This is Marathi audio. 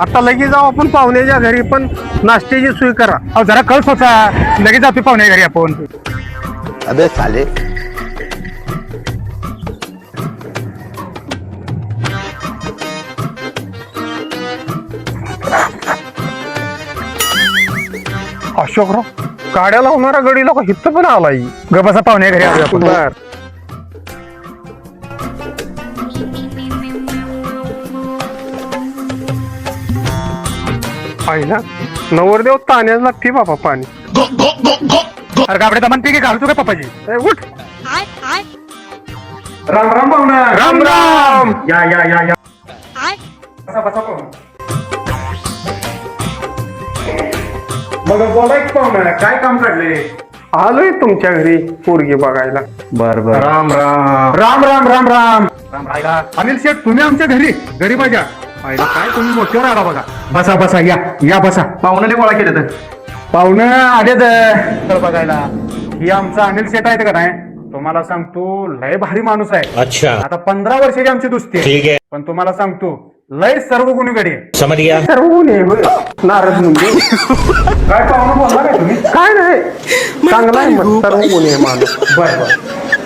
आता लगेच जाऊ आपण पाहुण्याच्या घरी, पण नाश्त्याची सोय करा. अहो जरा कळ स्वतः लगेच जातो पाहुण्या घरी आपण. अबे साले. अशोकराव, गाड्या लावणारा गडी लोक हिथं पण आलाय. ग बसा पाहुण्या घरी आलो आपण. बर. पाहिला नवरदेव ताण्याला लागते बाबा पाणी. अरे गाबडे दमन पी घालतो का पप्पाजी. ए, उठ. राम राम पाहुणा. राम राम. या या या या बसा बसा पाहुणा. मग बोला की पाहुणा, काय काम काढले. आलोय तुमच्या घरी पोरगी बघायला. बर बर. राम राम राम राम राम राम राम राहिला. अनिल शेठ तुम्ही आमच्या घरी माझ्या पाहिला काय तुम्ही मोठ्यावर आला बघा. बसा बसा या या बसा. पाहुण्याने गोळा केले तर पाहुणं आले तर बघायला. ही आमचा अनिल शेठ आहेत का नाही, तुम्हाला सांगतो लय भारी माणूस आहे. अच्छा आता 15 वर्षाची आमची दोस्ती आहे. ठीक है पण तुम्हाला सांगतो लय सर्व गुणी गडी आहे. समझ गया. सर्व गुन्हे होय. नारद मुंडे. काय पाहुणं बोलला काय तुम्ही. काय नाही, चांगला आहे मग, सर्व गुन्हे माणूस. बर बर